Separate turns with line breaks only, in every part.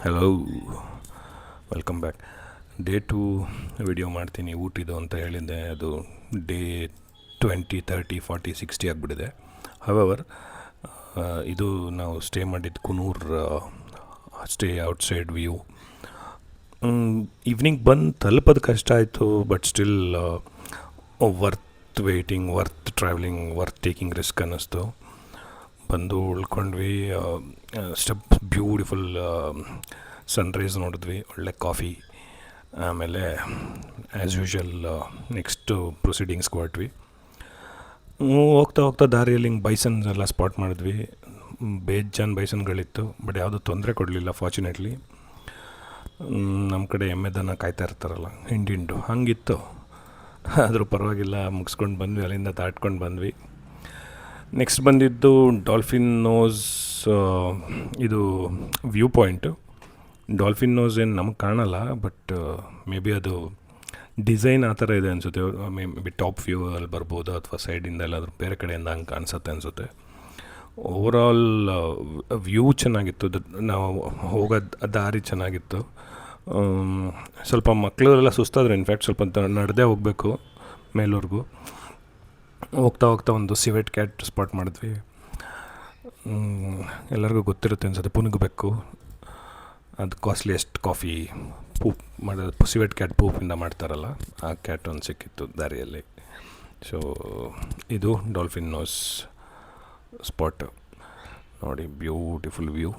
Hello, welcome back. Day 2 video ಮಾಡ್ತೀನಿ ಊಟಿದು ಅಂತ ಹೇಳಿದ್ದೆ. ಅದು ಡೇ 20, 30, 40, 60 ಆಗಿಬಿಟ್ಟಿದೆ. ಹವೆವರ್, ಇದು ನಾವು ಸ್ಟೇ ಮಾಡಿದ್ದು ಕುನೂರ್ ಸ್ಟೇ ಔಟ್ಸೈಡ್ ವ್ಯೂ. ಈವ್ನಿಂಗ್ ಬಂದು ತಲುಪೋದು ಕಷ್ಟ ಆಯಿತು, but still worth waiting, worth travelling, worth taking risk ಅನ್ನಿಸ್ತು. ಬಂದು ಉಳ್ಕೊಂಡ್ವಿ. ಬ್ಯೂಟಿಫುಲ್ ಸನ್ರೈಸ್ ನೋಡಿದ್ವಿ, ಒಳ್ಳೆ ಕಾಫಿ. ಆಮೇಲೆ ಆ್ಯಸ್ ಯೂಶ್ವಲ್ ನೆಕ್ಸ್ಟು ಪ್ರೊಸೀಡಿಂಗ್ಸ್ಗೆ ಹೊರಟ್ವಿ. ಹೋಗ್ತಾ ಹೋಗ್ತಾ ದಾರಿಯಲ್ಲಿ ಹಿಂಗೆ ಬೈಸನ್ಸ್ ಎಲ್ಲ ಸ್ಪಾಟ್ ಮಾಡಿದ್ವಿ. ಬೇಜಾನ್ ಬೈಸನ್ಗಳಿತ್ತು, ಬಟ್ ಯಾವುದೂ ತೊಂದರೆ ಕೊಡಲಿಲ್ಲ ಫಾರ್ಚುನೇಟ್ಲಿ. ನಮ್ಮ ಕಡೆ ಎಮ್ಮೆದನ್ನು ಕಾಯ್ತಾ ಇರ್ತಾರಲ್ಲ, ಹಿಂಡು ಹಂಗಿತ್ತು. ಆದರೂ ಪರವಾಗಿಲ್ಲ, ಮುಗಿಸ್ಕೊಂಡು ಬಂದ್ವಿ, ಅಲ್ಲಿಂದ ದಾಟ್ಕೊಂಡು ಬಂದ್ವಿ. ನೆಕ್ಸ್ಟ್ ಬಂದಿದ್ದು ಡಾಲ್ಫಿನ್ ನೋಸ್. ಇದು ವ್ಯೂ ಪಾಯಿಂಟು. ಡಾಲ್ಫಿನ್ ನೋಸ್ ಏನು ನಮಗೆ ಕಾಣಲ್ಲ, ಬಟ್ ಮೇ ಬಿ ಅದು ಡಿಸೈನ್ ಆ ಥರ ಇದೆ ಅನಿಸುತ್ತೆ. ಮೇ ಬಿ ಟಾಪ್ ವ್ಯೂ ಅಲ್ಲಿ ಬರ್ಬೋದು, ಅಥವಾ ಸೈಡಿಂದ ಎಲ್ಲಾದರೂ ಬೇರೆ ಕಡೆಯಿಂದ ಹಂಗೆ ಕಾಣಿಸುತ್ತೆ ಅನಿಸುತ್ತೆ. ಓವರಾಲ್ ವ್ಯೂ ಚೆನ್ನಾಗಿತ್ತು. ನಾವು ಹೋಗೋ ದಾರಿ ಚೆನ್ನಾಗಿತ್ತು. ಸ್ವಲ್ಪ ಮಕ್ಕಳು ಎಲ್ಲ ಸುಸ್ತಾದರು. ಇನ್ಫ್ಯಾಕ್ಟ್ ಸ್ವಲ್ಪ ನಡೆದೇ ಹೋಗಬೇಕು ಮೇಲೂರಿಗೂ. ಹೋಗ್ತಾ ಹೋಗ್ತಾ ಒಂದು ಸಿವೆಟ್ ಕ್ಯಾಟ್ ಸ್ಪಾಟ್ ಮಾಡಿದ್ವಿ. ಎಲ್ಲರಿಗೂ ಗೊತ್ತಿರುತ್ತೆ ಅನ್ಸುತ್ತೆ, ಪುನುಗಬೇಕು. ಅದು ಕಾಸ್ಟ್ಲಿಯೆಸ್ಟ್ ಕಾಫಿ ಪೂಪ್ ಮಾಡೋದು ಸಿವೆಟ್ ಕ್ಯಾಟ್ ಪೂಪಿಂದ ಮಾಡ್ತಾರಲ್ಲ, ಆ ಕ್ಯಾಟ್ ಒಂದು ಸಿಕ್ಕಿತ್ತು ದಾರಿಯಲ್ಲಿ. ಸೊ ಇದು ಡಾಲ್ಫಿನ್ ನೋಸ್ ಸ್ಪಾಟ್ ನೋಡಿ, ಬ್ಯೂಟಿಫುಲ್ ವ್ಯೂ.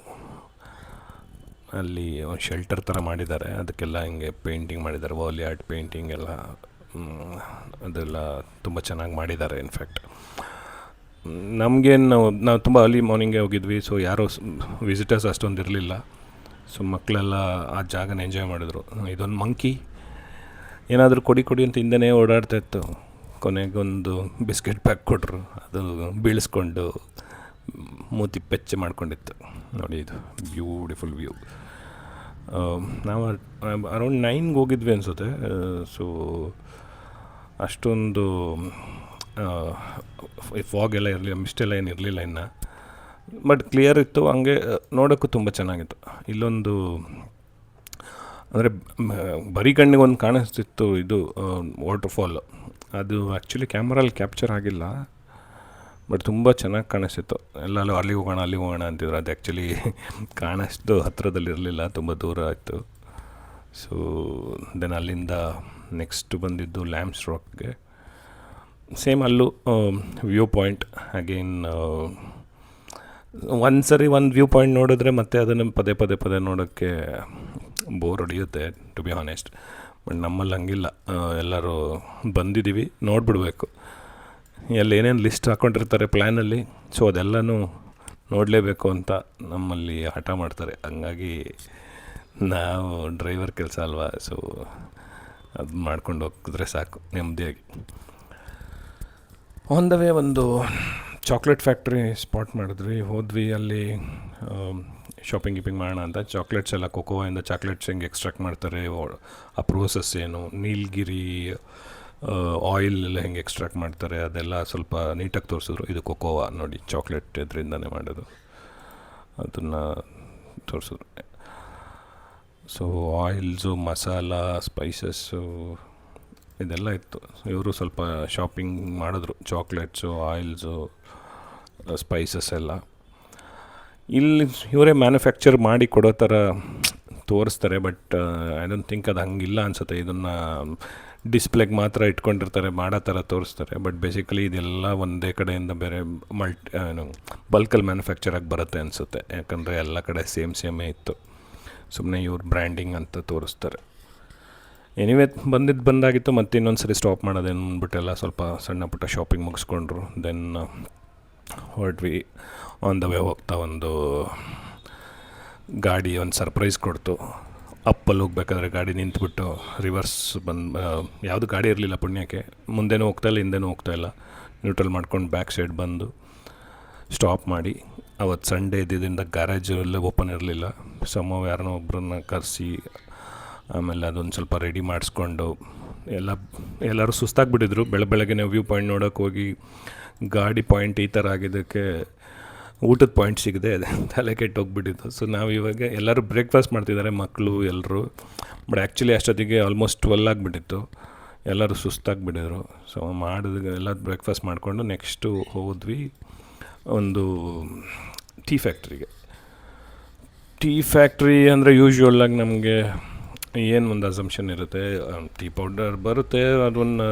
ಅಲ್ಲಿ ಒಂದು ಶೆಲ್ಟರ್ ಥರ ಮಾಡಿದ್ದಾರೆ, ಅದಕ್ಕೆಲ್ಲ ಹಿಂಗೆ ಪೇಂಟಿಂಗ್ ಮಾಡಿದ್ದಾರೆ, ವಾಲಿ ಆರ್ಟ್ ಪೇಂಟಿಂಗ್ ಎಲ್ಲ. ಅದೆಲ್ಲ ತುಂಬ ಚೆನ್ನಾಗಿ ಮಾಡಿದ್ದಾರೆ. ಇನ್ಫ್ಯಾಕ್ಟ್ ನಮಗೇನು ನಾವು ತುಂಬ ಅರ್ಲಿ ಮಾರ್ನಿಂಗೇ ಹೋಗಿದ್ವಿ, ಸೊ ಯಾರೋ ವಿಸಿಟರ್ಸ್ ಅಷ್ಟೊಂದು ಇರಲಿಲ್ಲ. ಸೊ ಮಕ್ಕಳೆಲ್ಲ ಆ ಜಾಗನ ಎಂಜಾಯ್ ಮಾಡಿದ್ರು. ಇದೊಂದು ಮಂಕಿ ಏನಾದರೂ ಕೊಡಿ ಅಂತ ಹಿಂದೆನೇ ಓಡಾಡ್ತಾಯಿತ್ತು. ಕೊನೆಗೊಂದು ಬಿಸ್ಕೆಟ್ ಪ್ಯಾಕ್ ಕೊಟ್ಟರು, ಅದು ಬೀಳಿಸ್ಕೊಂಡು ಮೂತಿ ಪೆಚ್ಚೆ ಮಾಡ್ಕೊಂಡಿತ್ತು. ನೋಡಿ, ಇದು ಬ್ಯೂಟಿಫುಲ್ ವ್ಯೂ. ನಾವು ಅರೌಂಡ್ 9ಗೆ ಹೋಗಿದ್ವಿ ಅನಿಸುತ್ತೆ. ಸೊ ಅಷ್ಟೊಂದು ಫಾಗ್ ಎಲ್ಲ ಇರಲಿಲ್ಲ, ಮಿಸ್ಟೆಲ್ಲ ಏನು ಇರಲಿಲ್ಲ ಇನ್ನು, ಬಟ್ ಕ್ಲಿಯರ್ ಇತ್ತು. ಹಂಗೆ ನೋಡೋಕ್ಕೂ ತುಂಬ ಚೆನ್ನಾಗಿತ್ತು. ಇಲ್ಲೊಂದು ಅಂದರೆ ಬರೀ ಕಣ್ಣಿಗೆ ಒಂದು ಕಾಣಿಸ್ತಿತ್ತು, ಇದು ವಾಟರ್ಫಾಲು. ಅದು ಆ್ಯಕ್ಚುಲಿ ಕ್ಯಾಮ್ರಲ್ಲಿ ಕ್ಯಾಪ್ಚರ್ ಆಗಿಲ್ಲ, ಬಟ್ ತುಂಬ ಚೆನ್ನಾಗಿ ಕಾಣಿಸ್ತಿತ್ತು. ಎಲ್ಲರೂ ಅಲ್ಲಿಗೆ ಹೋಗೋಣ ಅಂತಿದ್ರು. ಅದು ಆ್ಯಕ್ಚುಲಿ ಕಾಣಿಸ್ದು ಹತ್ತಿರದಲ್ಲಿರಲಿಲ್ಲ, ತುಂಬ ದೂರ ಆಯಿತು. ಸೊ ದೆನ್ ಅಲ್ಲಿಂದ ನೆಕ್ಸ್ಟ್ ಬಂದಿದ್ದು ಲ್ಯಾಂಬ್ಸ್ ರಾಕ್ಗೆ. ಸೇಮ್ ಅಲ್ಲೂ ವ್ಯೂ ಪಾಯಿಂಟ್. ಅಗೇನ್ ಒಂದು ಸರಿ ಒಂದು ವ್ಯೂ ಪಾಯಿಂಟ್ ನೋಡಿದ್ರೆ ಮತ್ತೆ ಅದನ್ನು ಪದೇ ನೋಡೋಕ್ಕೆ ಬೋರ್ ಹೊಡೆಯುತ್ತೆ, ಟು ಬಿ ಹಾನೆಸ್ಟ್. ಬಟ್ ನಮ್ಮಲ್ಲಿ ಹಂಗಿಲ್ಲ, ಎಲ್ಲರೂ ಬಂದಿದ್ದೀವಿ, ನೋಡಿಬಿಡ್ಬೇಕು. ಎಲ್ಲ ಏನೇನು ಲಿಸ್ಟ್ ಹಾಕ್ಕೊಂಡಿರ್ತಾರೆ ಪ್ಲ್ಯಾನಲ್ಲಿ, ಸೊ ಅದೆಲ್ಲನೂ ನೋಡಲೇಬೇಕು ಅಂತ ನಮ್ಮಲ್ಲಿ ಹಠ ಮಾಡ್ತಾರೆ. ಹಂಗಾಗಿ ನಾವು ಡ್ರೈವರ್ ಕೆಲಸ ಅಲ್ವಾ, ಸೊ ಅದು ಮಾಡ್ಕೊಂಡು ಹೋಗಿದ್ರೆ ಸಾಕು ನೆಮ್ಮದಿಯಾಗಿ. ಆನ್ ದ ವೇ ಒಂದು ಚಾಕ್ಲೇಟ್ ಫ್ಯಾಕ್ಟ್ರಿ ಸ್ಪಾಟ್ ಮಾಡಿದ್ವಿ. ಹೋದ್ವಿ, ಅಲ್ಲಿ ಶಾಪಿಂಗ್ ಮಾಡೋಣ ಅಂತ. ಚಾಕ್ಲೇಟ್ಸ್ ಎಲ್ಲ ಕೊಕೋಯಿಂದ ಚಾಕ್ಲೇಟ್ಸ್ ಹೆಂಗೆ ಎಕ್ಸ್ಟ್ರಾಕ್ಟ್ ಮಾಡ್ತಾರೆ, ಆ ಪ್ರೋಸೆಸ್ ಏನು, ನೀಲಗಿರಿ ಆಯಿಲ್ ಎಲ್ಲ ಹೆಂಗೆ ಎಕ್ಸ್ಟ್ರಾಕ್ಟ್ ಮಾಡ್ತಾರೆ, ಅದೆಲ್ಲ ಸ್ವಲ್ಪ ನೀಟಾಗಿ ತೋರಿಸಿದ್ರು. ಇದು ಕೊಕೋವಾ ನೋಡಿ, ಚಾಕ್ಲೇಟ್ ಇದರಿಂದನೇ ಮಾಡೋದು, ಅದನ್ನು ತೋರಿಸಿದ್ರು. ಸೊ ಆಯಿಲ್ಸು, ಮಸಾಲ, ಸ್ಪೈಸಸ್ಸು ಇದೆಲ್ಲ ಇತ್ತು. ಇವರು ಸ್ವಲ್ಪ ಶಾಪಿಂಗ್ ಮಾಡಿದ್ರು, ಚಾಕ್ಲೇಟ್ಸು, ಆಯಿಲ್ಸು, ಸ್ಪೈಸಸ್ ಎಲ್ಲ. ಇಲ್ಲಿ ಇವರೇ ಮ್ಯಾನುಫ್ಯಾಕ್ಚರ್ ಮಾಡಿ ಕೊಡೋ ಥರ ತೋರಿಸ್ತಾರೆ, ಬಟ್ ಐ ಡೋಂಟ್ ಥಿಂಕ್ ಅದು ಹಂಗಿಲ್ಲ ಅನಿಸುತ್ತೆ. ಇದನ್ನು ಡಿಸ್ಪ್ಲೇಗೆ ಮಾತ್ರ ಇಟ್ಕೊಂಡಿರ್ತಾರೆ, ಮಾಡೋ ಥರ ತೋರಿಸ್ತಾರೆ. ಬಟ್ ಬೇಸಿಕಲಿ ಇದೆಲ್ಲ ಒಂದೇ ಕಡೆಯಿಂದ ಬೇರೆ ಬಲ್ಕಲ್ಲಿ ಮ್ಯಾನುಫ್ಯಾಕ್ಚರ್ ಆಗಿ ಬರುತ್ತೆ ಅನಿಸುತ್ತೆ. ಯಾಕಂದರೆ ಎಲ್ಲ ಕಡೆ ಸೇಮೇ ಇತ್ತು, ಸುಮ್ಮನೆ ಇವ್ರು ಬ್ರ್ಯಾಂಡಿಂಗ್ ಅಂತ ತೋರಿಸ್ತಾರೆ. ಎನಿವೇ ಬಂದಾಗಿತ್ತು. ಮತ್ತೆ ಇನ್ನೊಂದು ಸರಿ ಸ್ಟಾಪ್ ಮಾಡೋದೇನು ಅಂದ್ಬಿಟ್ಟೆಲ್ಲ ಸ್ವಲ್ಪ ಸಣ್ಣ ಪುಟ್ಟ ಶಾಪಿಂಗ್ ಮುಗಿಸ್ಕೊಂಡ್ರು. ದೆನ್ ಹೊರಟ್ವಿ. ಆನ್ ದ ವೇ ಹೋಗ್ತಾ ಒಂದು ಗಾಡಿ ಒಂದು ಸರ್ಪ್ರೈಸ್ ಕೊಡ್ತು. ಅಪ್ಪಲ್ಲಿ ಹೋಗ್ಬೇಕಾದ್ರೆ ಗಾಡಿ ನಿಂತ್ಬಿಟ್ಟು ರಿವರ್ಸ್ ಯಾವುದು ಗಾಡಿ ಇರಲಿಲ್ಲ ಪುಣ್ಯಕ್ಕೆ. ಮುಂದೆನೂ ಹೋಗ್ತಾಯಿಲ್ಲ, ಹಿಂದೆನೂ ಹೋಗ್ತಾಯಿಲ್ಲ. ನ್ಯೂಟ್ರಲ್ ಮಾಡ್ಕೊಂಡು ಬ್ಯಾಕ್ ಸೈಡ್ ಬಂದು ಸ್ಟಾಪ್ ಮಾಡಿ. ಅವತ್ತು ಸಂಡೇ ಇದ್ದಿದ್ದರಿಂದ ಗ್ಯಾರೇಜ್ ಎಲ್ಲ ಓಪನ್ ಇರಲಿಲ್ಲ. ಯಾರನ್ನೋ ಒಬ್ಬರನ್ನ ಕರೆಸಿ ಆಮೇಲೆ ಅದೊಂದು ಸ್ವಲ್ಪ ರೆಡಿ ಮಾಡಿಸ್ಕೊಂಡು ಎಲ್ಲರೂ ಸುಸ್ತಾಗಿಬಿಟ್ಟಿದ್ರು. ಬೆಳಗ್ಗೆನೇ ವ್ಯೂ ಪಾಯಿಂಟ್ ನೋಡೋಕೆ ಹೋಗಿ ಗಾಡಿ ಪಾಯಿಂಟ್ ಈ ಥರ ಆಗಿದ್ದಕ್ಕೆ ಊಟದ ಪಾಯಿಂಟ್ ಸಿಗದೆ ತಲೆ ಕೆಟ್ಟೋಗ್ಬಿಟ್ಟಿತ್ತು. ಸೊ ನಾವು ಇವಾಗ ಎಲ್ಲರೂ ಬ್ರೇಕ್ಫಾಸ್ಟ್ ಮಾಡ್ತಿದ್ದಾರೆ, ಮಕ್ಕಳು ಎಲ್ಲರೂ. ಬಟ್ ಆ್ಯಕ್ಚುಲಿ ಅಷ್ಟೊತ್ತಿಗೆ ಆಲ್ಮೋಸ್ಟ್ 12 ಆಗಿಬಿಟ್ಟಿತ್ತು, ಎಲ್ಲರೂ ಸುಸ್ತಾಗಿಬಿಟ್ಟಿದ್ರು. ಸೊ ಎಲ್ಲ ಬ್ರೇಕ್ಫಾಸ್ಟ್ ಮಾಡಿಕೊಂಡು ನೆಕ್ಸ್ಟು ಹೋದ್ವಿ ಒಂದು ಟೀ ಫ್ಯಾಕ್ಟ್ರಿಗೆ. ಟೀ ಫ್ಯಾಕ್ಟ್ರಿ ಅಂದರೆ ಯೂಶ್ವಲಾಗಿ ನಮಗೆ ಏನು ಒಂದು ಅಸಂಪ್ಷನ್ ಇರುತ್ತೆ, ಟೀ ಪೌಡರ್ ಬರುತ್ತೆ, ಅದನ್ನು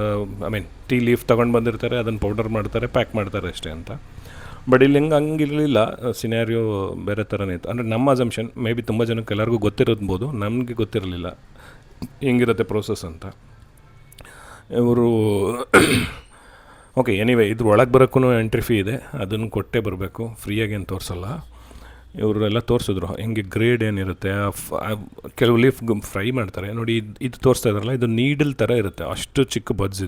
ಟೀ ಲೀಫ್ ತೊಗೊಂಡು ಬಂದಿರ್ತಾರೆ, ಅದನ್ನು ಪೌಡರ್ ಮಾಡ್ತಾರೆ, ಪ್ಯಾಕ್ ಮಾಡ್ತಾರೆ ಅಷ್ಟೇ ಅಂತ. ಬಟ್ ಇಲ್ಲಿ ಹಂಗಿರಲಿಲ್ಲ, ಸಿನಾರಿಯೋ ಬೇರೆ ಥರನೇ ಇತ್ತು. ಅಂದರೆ ನಮ್ಮ ಅಸಂಪ್ಷನ್ ಮೇ ಬಿ ತುಂಬ ಜನಕ್ಕೆ ಎಲ್ಲರಿಗೂ ಗೊತ್ತಿರೋದ್ಬೋದು, ನಮಗೆ ಗೊತ್ತಿರಲಿಲ್ಲ ಹೆಂಗಿರುತ್ತೆ ಪ್ರೋಸೆಸ್ ಅಂತ. ಇವರು ಓಕೆ ಎನಿವೇ ಇದ್ರ ಒಳಗೆ ಬರೋಕ್ಕೂ ಎಂಟ್ರಿ ಫೀ ಇದೆ, ಅದನ್ನು ಕೊಟ್ಟೇ ಬರಬೇಕು, ಫ್ರೀಯಾಗಿ ಏನು ತೋರಿಸಲ್ಲ. ಇವರೆಲ್ಲ ತೋರಿಸಿದ್ರು ಹೆಂಗೆ ಗ್ರೇಡ್ ಏನಿರುತ್ತೆ. ಕೆಲವು ಲೀಫ್ ಫ್ರೈ ಮಾಡ್ತಾರೆ ನೋಡಿ, ಇದು ತೋರಿಸ್ತಾ ಇದ್ದಾರಲ್ಲ, ಇದು ನೀಡಲ್ ಥರ ಇರುತ್ತೆ, ಅಷ್ಟು ಚಿಕ್ಕ ಬಡ್ಸ್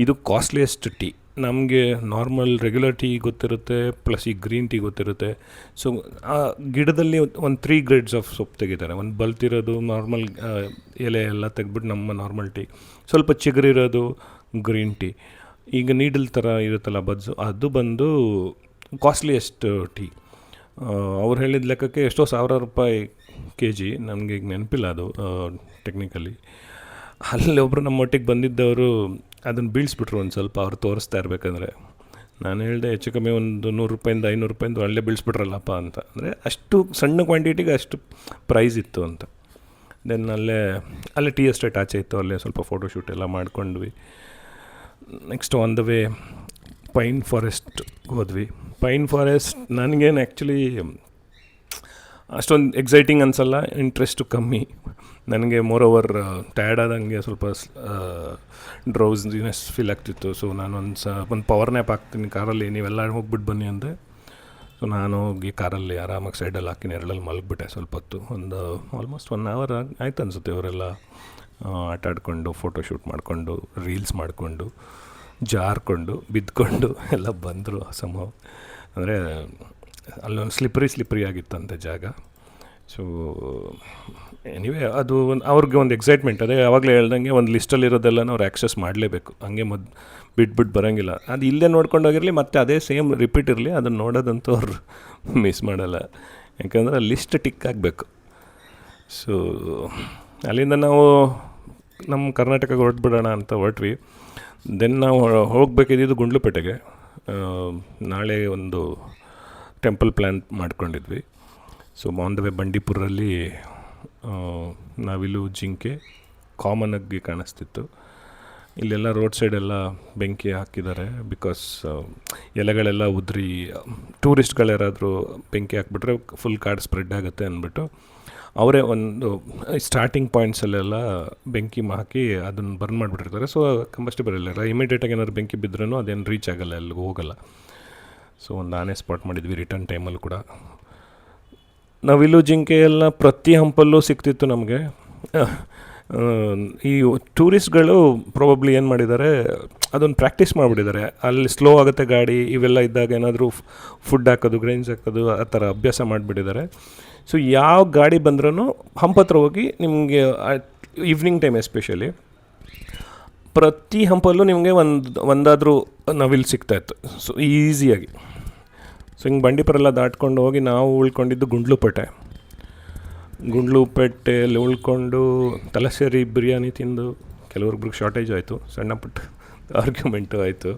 ಇದು ಕಾಸ್ಟ್ಲಿಯೆಸ್ಟ್ ಟೀ. ನಮಗೆ ನಾರ್ಮಲ್ ರೆಗ್ಯುಲರ್ ಟೀ ಗೊತ್ತಿರುತ್ತೆ, ಪ್ಲಸ್ ಈ ಗ್ರೀನ್ ಟೀ ಗೊತ್ತಿರುತ್ತೆ. ಸೊ ಆ ಗಿಡದಲ್ಲಿ ಒಂದು 3 ಗ್ರೇಡ್ಸ್ ಆಫ್ ಸೊಪ್ಪು ತೆಗಿತಾರೆ. ಒಂದು ಬಲ್ತಿರೋದು ನಾರ್ಮಲ್ ಎಲೆ ಎಲ್ಲ ತೆಗೆದ್ಬಿಟ್ಟು ನಮ್ಮ ನಾರ್ಮಲ್ ಟೀ, ಸ್ವಲ್ಪ ಚಿಗುರಿರೋದು ಗ್ರೀನ್ ಟೀ. ಈಗ ನೀಡಲ್ ಥರ ಇರುತ್ತಲ್ಲ ಬಡ್ಸು, ಅದು ಬಂದು ಕಾಸ್ಟ್ಲಿಯೆಸ್ಟ್ ಟೀ. ಅವ್ರು ಹೇಳಿದ ಲೆಕ್ಕಕ್ಕೆ ಎಷ್ಟೋ ₹1,000 kg, ನನಗೆ ಈಗ ನೆನಪಿಲ್ಲ ಅದು ಟೆಕ್ನಿಕಲಿ. ಅಲ್ಲಿ ಒಬ್ಬರು ನಮ್ಮ ಒಟ್ಟಿಗೆ ಬಂದಿದ್ದವರು ಅದನ್ನು ಬೀಳಿಸ್ಬಿಟ್ರು ಒಂದು ಸ್ವಲ್ಪ, ಅವ್ರು ತೋರಿಸ್ತಾ ಇರಬೇಕಂದ್ರೆ. ನಾನು ಹೇಳಿದೆ ಹೆಚ್ಚು ಕಮ್ಮಿ ಒಂದು ₹100 ₹500 ಅಲ್ಲೇ ಬೀಳಿಸ್ಬಿಟ್ರಲ್ಲಪ್ಪ ಅಂತ. ಅಂದರೆ ಅಷ್ಟು ಸಣ್ಣ ಕ್ವಾಂಟಿಟಿಗೆ ಅಷ್ಟು ಪ್ರೈಸ್ ಇತ್ತು ಅಂತ. ದೆನ್ ಅಲ್ಲೇ ಟೀ ಎಸ್ಟೇಟ್ ಆಚೆ ಇತ್ತು, ಅಲ್ಲೇ ಸ್ವಲ್ಪ ಫೋಟೋಶೂಟ್ ಎಲ್ಲ ಮಾಡ್ಕೊಂಡ್ವಿ. Next on the way pine forest ಹೋದ್ವಿ. ಪೈನ್ ಫಾರೆಸ್ಟ್ ನನಗೇನು ಆ್ಯಕ್ಚುಲಿ ಅಷ್ಟೊಂದು ಎಕ್ಸೈಟಿಂಗ್ ಅನಿಸಲ್ಲ, ಇಂಟ್ರೆಸ್ಟು ಕಮ್ಮಿ ನನಗೆ. ಮೋರ್ ಟಯರ್ಡ್ ಆದಂಗೆ ಸ್ವಲ್ಪ ಡ್ರೌಸಿನೆಸ್ ಫೀಲ್ ಆಗ್ತಿತ್ತು. ಸೊ ನಾನು ಒಂದು ಪವರ್ ನ್ಯಾಪ್ ಹಾಕ್ತೀನಿ ಕಾರಲ್ಲಿ, ನೀವೆಲ್ಲ ಹೋಗ್ಬಿಟ್ಟು ಬನ್ನಿ ಅಂದೆ. ಸೊ ನಾನು ಹೋಗಿ ಕಾರಲ್ಲಿ ಆರಾಮಾಗಿ ಸೈಡಲ್ಲಿ ಹಾಕಿ ನೆರಳಲ್ಲಿ ಮಲಗಿಬಿಟ್ಟೆ ಸ್ವಲ್ಪ ಹೊತ್ತು. ಒಂದು ಆಲ್ಮೋಸ್ಟ್ 1 hour ಆಯ್ತು ಅನಿಸುತ್ತೆ. ಇವರೆಲ್ಲ ಆಟ ಆಡಿಕೊಂಡು, ಫೋಟೋಶೂಟ್ ಮಾಡಿಕೊಂಡು, ರೀಲ್ಸ್ ಮಾಡಿಕೊಂಡು, ಜಾರ್ಕೊಂಡು, ಬಿದ್ದುಕೊಂಡು ಎಲ್ಲ ಬಂದರು ಸಂಭವ. ಅಂದರೆ ಅಲ್ಲೊಂದು ಸ್ಲಿಪ್ರಿ ಆಗಿತ್ತಂತೆ ಜಾಗ. ಸೊ ಎನಿವೇ ಅದು ಅವ್ರಿಗೆ ಒಂದು ಎಕ್ಸೈಟ್ಮೆಂಟ್. ಅದೇ ಯಾವಾಗಲೇ ಹೇಳ್ದಂಗೆ ಒಂದು ಲಿಸ್ಟಲ್ಲಿರೋದೆಲ್ಲ ಅವ್ರು ಆ್ಯಕ್ಸಸ್ ಮಾಡಲೇಬೇಕು, ಹಂಗೆ ಬಿಟ್ಬಿಟ್ಟು ಬರೋಂಗಿಲ್ಲ. ಅದು ಇಲ್ಲೇ ನೋಡ್ಕೊಂಡೋಗಿರಲಿ, ಮತ್ತು ಅದೇ ಸೇಮ್ ರಿಪೀಟ್ ಇರಲಿ, ಅದನ್ನು ನೋಡೋದಂತೂ ಅವ್ರು ಮಿಸ್ ಮಾಡಲ್ಲ. ಯಾಕಂದರೆ ಲಿಸ್ಟ್ ಟಿಕ್ ಆಗಬೇಕು. ಸೊ ಅಲ್ಲಿಂದ ನಾವು ನಮ್ಮ ಕರ್ನಾಟಕಕ್ಕೆ ಹೊರಟ್ಬಿಡೋಣ ಅಂತ ಹೊರಟ್ವಿ. ದೆನ್ ನಾವು ಹೋಗಬೇಕಿದ್ದು ಗುಂಡ್ಲುಪೇಟೆಗೆ. ನಾಳೆ ಒಂದು ಟೆಂಪಲ್ ಪ್ಲ್ಯಾನ್ ಮಾಡ್ಕೊಂಡಿದ್ವಿ. ಸೊ ಆನ್ ದ ವೇ ಬಂಡೀಪುರಲ್ಲಿ ನಾವಿಲು ಜಿಂಕೆ ಕಾಮನಾಗಿ ಕಾಣಿಸ್ತಿತ್ತು. ಇಲ್ಲೆಲ್ಲ ರೋಡ್ ಸೈಡೆಲ್ಲ ಬೆಂಕಿ ಹಾಕಿದ್ದಾರೆ, ಬಿಕಾಸ್ ಎಲೆಗಳೆಲ್ಲ ಉದ್ರಿ ಟೂರಿಸ್ಟ್ಗಳ್ಯಾರಾದರೂ ಬೆಂಕಿ ಹಾಕ್ಬಿಟ್ರೆ ಫುಲ್ ಕಾಡು ಸ್ಪ್ರೆಡ್ ಆಗುತ್ತೆ ಅಂದ್ಬಿಟ್ಟು ಅವರೇ ಒಂದು ಸ್ಟಾರ್ಟಿಂಗ್ ಪಾಯಿಂಟ್ಸಲ್ಲೆಲ್ಲ ಬೆಂಕಿ ಹಾಕಿ ಅದನ್ನು ಬರ್ನ್ ಮಾಡಿಬಿಟ್ಟಿರ್ತಾರೆ. ಸೊ ಕಂಬಸ್ಟಿಬಲ್ ಇಲ್ಲ, ಇಮಿಡಿಯೇಟಾಗಿ ಏನಾದ್ರು ಬೆಂಕಿ ಬಿದ್ರೂ ಅದೇನು ರೀಚ್ ಆಗೋಲ್ಲ, ಎಲ್ಲಿಗೂ ಹೋಗೋಲ್ಲ. ಸೊ ಒಂದು ಆನೆ ಸ್ಪಾಟ್ ಮಾಡಿದ್ವಿ ರಿಟರ್ನ್ ಟೈಮಲ್ಲೂ ಕೂಡ. ನಾವಿಲ್ಲೂ ಜಿಂಕೆ ಎಲ್ಲ ಪ್ರತಿ ಹಂಪಲ್ಲೂ ಸಿಕ್ತಿತ್ತು ನಮಗೆ. ಈ ಟೂರಿಸ್ಟ್ಗಳು ಪ್ರಾಬಬ್ಲಿ ಏನು ಮಾಡಿದ್ದಾರೆ, ಅದೊಂದು ಪ್ರಾಕ್ಟೀಸ್ ಮಾಡಿಬಿಟ್ಟಿದ್ದಾರೆ. ಅಲ್ಲಿ ಸ್ಲೋ ಆಗುತ್ತೆ ಗಾಡಿ, ಇವೆಲ್ಲ ಇದ್ದಾಗ ಏನಾದರೂ ಫುಡ್ ಹಾಕೋದು, ಗ್ರೈನ್ಸ್ ಹಾಕೋದು, ಆ ಥರ ಅಭ್ಯಾಸ ಮಾಡಿಬಿಟ್ಟಿದ್ದಾರೆ. ಸೊ ಯಾವ ಗಾಡಿ ಬಂದ್ರೂ ಹಂಪತ್ರ ಹೋಗಿ ನಿಮಗೆ ಈವ್ನಿಂಗ್ ಟೈಮ್ ಎಸ್ಪೆಷಲಿ ಪ್ರತಿ ಹಂಪಲ್ಲೂ ನಿಮಗೆ ಒಂದಾದರೂ ನವಿಲು ಸಿಗ್ತಾಯಿತ್ತು. ಸೊ ಈಸಿಯಾಗಿ. ಸೊ ಹಿಂಗೆ ಬಂಡೀಪುರೆಲ್ಲ ದಾಟ್ಕೊಂಡು ಹೋಗಿ ನಾವು ಉಳ್ಕೊಂಡಿದ್ದು ಗುಂಡ್ಲುಪೇಟೆಯಲ್ಲಿ ಉಳ್ಕೊಂಡು ತಲಸೇರಿ ಬಿರಿಯಾನಿ ತಿಂದು ಕೆಲವ್ರಿಬ್ರಿಗೆ ಶಾರ್ಟೇಜ್ ಆಯಿತು, ಸಣ್ಣ ಪುಟ್ಟ ಆರ್ಗ್ಯುಮೆಂಟು ಆಯಿತು.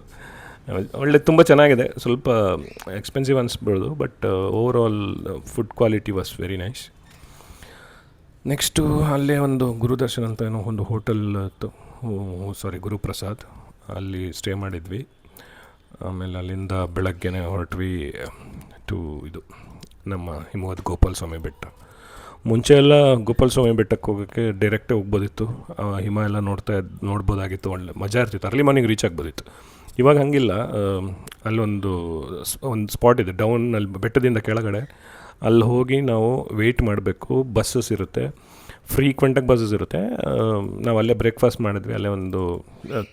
ಒಳ್ಳೆ ತುಂಬ ಚೆನ್ನಾಗಿದೆ, ಸ್ವಲ್ಪ ಎಕ್ಸ್ಪೆನ್ಸಿವ್ ಅನಿಸ್ಬೋದು, but overall food quality was very nice. Next ಅಲ್ಲೇ ಒಂದು ಗುರುದರ್ಶನ್ ಅಂತ ಏನೋ ಒಂದು ಹೋಟೆಲ್ ಇತ್ತು, ಗುರುಪ್ರಸಾದ್, ಅಲ್ಲಿ ಸ್ಟೇ ಮಾಡಿದ್ವಿ. ಆಮೇಲೆ ಅಲ್ಲಿಂದ ಬೆಳಗ್ಗೆನೇ ಹೊರಟ್ವಿ ಟು ಇದು ನಮ್ಮ ಹಿಮವದ್ ಗೋಪಾಲ ಸ್ವಾಮಿ ಬೆಟ್ಟ. ಮುಂಚೆ ಎಲ್ಲ ಗೋಪಾಲ ಸ್ವಾಮಿ ಬೆಟ್ಟಕ್ಕೆ ಹೋಗೋಕ್ಕೆ ಡೈರೆಕ್ಟೇ ಹೋಗ್ಬೋದಿತ್ತು, ಹಿಮ ಎಲ್ಲ ನೋಡ್ಬೋದಾಗಿತ್ತು, ಒಳ್ಳೆ ಮಜಾ ಇರ್ತಿತ್ತು, ಅರ್ಲಿ ಮಾರ್ನಿಂಗ್ ರೀಚ್ ಆಗ್ಬೋದಿತ್ತು. ಇವಾಗ ಹಂಗಿಲ್ಲ. ಅಲ್ಲೊಂದು ಸ್ಪಾಟ್ ಇದೆ ಡೌನಲ್ಲಿ, ಬೆಟ್ಟದಿಂದ ಕೆಳಗಡೆ. ಅಲ್ಲಿ ಹೋಗಿ ನಾವು ವೆಯ್ಟ್ ಮಾಡಬೇಕು. ಬಸ್ಸಸ್ ಇರುತ್ತೆ, ಫ್ರೀಕ್ವೆಂಟಾಗಿ ಬಸ್ಸಸ್ ಇರುತ್ತೆ. ನಾವು ಅಲ್ಲೇ ಬ್ರೇಕ್ಫಾಸ್ಟ್ ಮಾಡಿದ್ವಿ, ಅಲ್ಲೇ ಒಂದು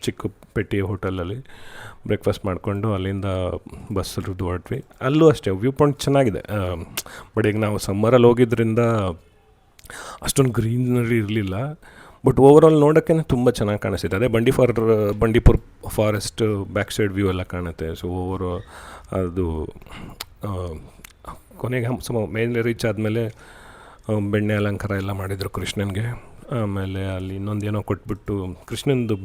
ಚಿಕ್ಕ ಪೆಟ್ಟಿ ಹೋಟೆಲಲ್ಲಿ ಬ್ರೇಕ್ಫಾಸ್ಟ್ ಮಾಡಿಕೊಂಡು ಅಲ್ಲಿಂದ ಬಸ್ ಹೊರಟ್ವಿ. ಅಲ್ಲೂ ಅಷ್ಟೇ ವ್ಯೂ ಪಾಯಿಂಟ್ ಚೆನ್ನಾಗಿದೆ. ಬಟ್ ಈಗ ನಾವು ಸಮ್ಮರಲ್ಲಿ ಹೋಗಿದ್ದರಿಂದ ಅಷ್ಟೊಂದು ಗ್ರೀನರಿ ಇರಲಿಲ್ಲ. ಬಟ್ ಓವರಾಲ್ ನೋಡೋಕ್ಕೆ ತುಂಬ ಚೆನ್ನಾಗಿ ಕಾಣಿಸ್ತಿದೆ. ಅದೇ Bandipur forest back side view ಎಲ್ಲ ಕಾಣುತ್ತೆ. ಸೊ ಅದು ಕೊನೆಗೆ ಮೇಲೆ ರೀಚ್ ಆದಮೇಲೆ ಬೆಣ್ಣೆ ಅಲಂಕಾರ ಎಲ್ಲ ಮಾಡಿದರು ಕೃಷ್ಣನಿಗೆ. ಆಮೇಲೆ ಅಲ್ಲಿ ಇನ್ನೊಂದೇನೋ ಕೊಟ್ಬಿಟ್ಟು ಕೃಷ್ಣಂದು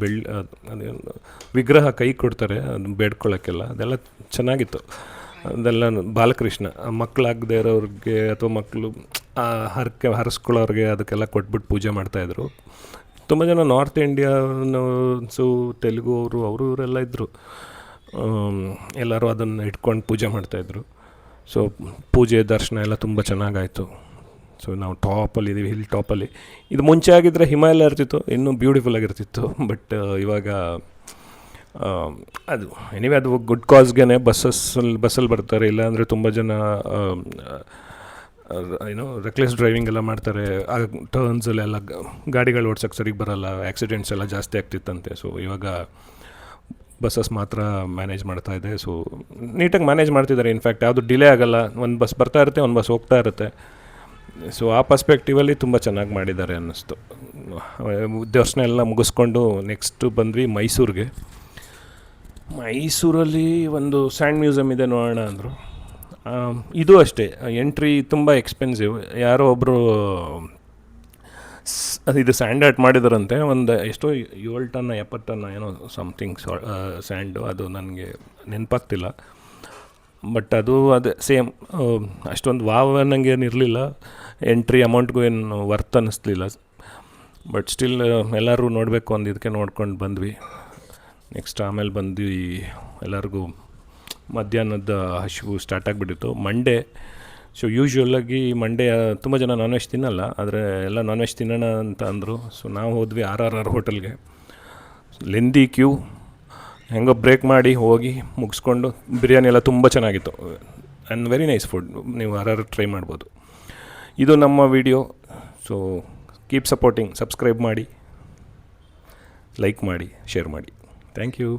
ಅದೇನು ವಿಗ್ರಹ ಕೈ ಕೊಡ್ತಾರೆ, ಅದು ಬೇಡ್ಕೊಳ್ಳೋಕ್ಕೆಲ್ಲ, ಅದೆಲ್ಲ ಚೆನ್ನಾಗಿತ್ತು. ಅದೆಲ್ಲ ಬಾಲಕೃಷ್ಣ ಮಕ್ಕಳಾಗದೇ ಇರೋರಿಗೆ ಅಥವಾ ಮಕ್ಕಳು ಹರಿಸ್ಕೊಳ್ಳೋರಿಗೆ ಅದಕ್ಕೆಲ್ಲ ಕೊಟ್ಬಿಟ್ಟು ಪೂಜೆ ಮಾಡ್ತಾಯಿದ್ರು. ತುಂಬ ಜನ ನಾರ್ತ್ ಇಂಡಿಯಾನಸು ತೆಲುಗು ಅವರು ಇವರೆಲ್ಲ ಇದ್ದರು. ಎಲ್ಲರೂ ಅದನ್ನು ಇಟ್ಕೊಂಡು ಪೂಜೆ ಮಾಡ್ತಾಯಿದ್ರು. ಸೊ ಪೂಜೆ ದರ್ಶನ ಎಲ್ಲ ತುಂಬ ಚೆನ್ನಾಗಾಯಿತು. ಸೊ ನಾವು ಟಾಪಲ್ಲಿದ್ದೀವಿ, ಹಿಲ್ ಟಾಪಲ್ಲಿ. ಇದು ಮುಂಚೆ ಆಗಿದ್ದರೆ ಹಿಮಾಲಯ ಇರ್ತಿತ್ತು, ಇನ್ನೂ ಬ್ಯೂಟಿಫುಲ್ ಆಗಿರ್ತಿತ್ತು. ಬಟ್ ಇವಾಗ ಅದು ಎನಿವೆ ಅದು ಗುಡ್ ಕಾಸ್ಗೆ ಬಸ್ಸಲ್ಲಿ ಬರ್ತಾರೆ. ಇಲ್ಲಾಂದರೆ ತುಂಬ ಜನ ಏನೋ ರೆಕ್ಲೆಸ್ ಡ್ರೈವಿಂಗ್ ಎಲ್ಲ ಮಾಡ್ತಾರೆ. ಆ ಟರ್ನ್ಸಲ್ಲೆಲ್ಲ ಗಾಡಿಗಳು ಓಡ್ಸೋಕ್ಕೆ ಸರಿಗೆ ಬರೋಲ್ಲ, ಆ್ಯಕ್ಸಿಡೆಂಟ್ಸ್ ಎಲ್ಲ ಜಾಸ್ತಿ ಆಗ್ತಿತ್ತಂತೆ. ಸೊ ಇವಾಗ ಬಸ್ಸಸ್ ಮಾತ್ರ ಮ್ಯಾನೇಜ್ ಮಾಡ್ತಾಯಿದೆ. ಸೊ ನೀಟಾಗಿ ಮ್ಯಾನೇಜ್ ಮಾಡ್ತಿದ್ದಾರೆ. ಇನ್ಫ್ಯಾಕ್ಟ್ ಯಾವುದು ಡಿಲೇ ಆಗೋಲ್ಲ, ಒಂದು ಬಸ್ ಬರ್ತಾ ಇರುತ್ತೆ, ಒಂದು ಬಸ್ ಹೋಗ್ತಾ ಇರುತ್ತೆ. ಸೊ ಆ ಪರ್ಸ್ಪೆಕ್ಟಿವಲ್ಲಿ ತುಂಬ ಚೆನ್ನಾಗಿ ಮಾಡಿದ್ದಾರೆ ಅನ್ನಿಸ್ತು. ದರ್ಶನ ಎಲ್ಲ ಮುಗಿಸ್ಕೊಂಡು ನೆಕ್ಸ್ಟು ಬಂದ್ವಿ ಮೈಸೂರಿಗೆ. ಮೈಸೂರಲ್ಲಿ ಒಂದು ಸ್ಯಾಂಡ್ ಮ್ಯೂಸಿಯಮ್ ಇದೆ, ನೋಡೋಣ ಅಂದರು. ಇದು ಅಷ್ಟೇ, ಎಂಟ್ರಿ ತುಂಬ ಎಕ್ಸ್ಪೆನ್ಸಿವ್. ಯಾರೋ ಒಬ್ಬರು ಇದು ಸ್ಯಾಂಡ್ ಆರ್ಟ್ ಮಾಡಿದಾರಂತೆ, ಒಂದು ಎಷ್ಟೋ 7 ಟನ್ 70 ಟನ್ ಏನೋ ಸಮಥಿಂಗ್ ಸ್ಯಾಂಡು, ಅದು ನನಗೆ ನೆನಪಾಗ್ತಿಲ್ಲ. ಬಟ್ ಅದು ಅದೇ ಸೇಮ್, ಅಷ್ಟೊಂದು ಅನ್ನಂಗೆ ಏನು ಇರಲಿಲ್ಲ. ಎಂಟ್ರಿ ಅಮೌಂಟ್ಗೂ ಏನು ವರ್ತ್ ಅನ್ನಿಸ್ಲಿಲ್ಲ. ಬಟ್ ಸ್ಟಿಲ್ ಎಲ್ಲರೂ ನೋಡಬೇಕು ಒಂದು ಇದಕ್ಕೆ ನೋಡ್ಕೊಂಡು ಬಂದ್ವಿ. ನೆಕ್ಸ್ಟ್ ಆಮೇಲೆ ಬಂದ್ವಿ, ಎಲ್ಲರಿಗೂ ಮಧ್ಯಾಹ್ನದ ಹಸಿವು ಸ್ಟಾರ್ಟ್ ಆಗಿಬಿಟ್ಟಿತ್ತು. ಮಂಡೇ, ಸೊ ಯೂಶ್ವಲಾಗಿ ಮಂಡೇ ತುಂಬ ಜನ ನಾನ್ ವೆಜ್ ತಿನ್ನಲ್ಲ, ಆದರೆ ಎಲ್ಲ ನಾನ್ ವೆಜ್ ತಿನ್ನೋಣ ಅಂತ ಅಂದರು. ಸೊ ನಾವು ಹೋದ್ವಿ RRR ಹೋಟೆಲ್ಗೆ. ಲೆಂದಿ ಕ್ಯೂ, ಹೆಂಗೋ ಬ್ರೇಕ್ ಮಾಡಿ ಹೋಗಿ ಮುಗಿಸ್ಕೊಂಡು, ಬಿರಿಯಾನಿ ಎಲ್ಲ ತುಂಬ ಚೆನ್ನಾಗಿತ್ತು ಆ್ಯಂಡ್ ವೆರಿ ನೈಸ್ ಫುಡ್. ನೀವು RRR ಟ್ರೈ ಮಾಡ್ಬೋದು. ಇದು ನಮ್ಮ video. So keep supporting, subscribe ಮಾಡಿ, ಲೈಕ್ ಮಾಡಿ, ಶೇರ್ ಮಾಡಿ. Thank you.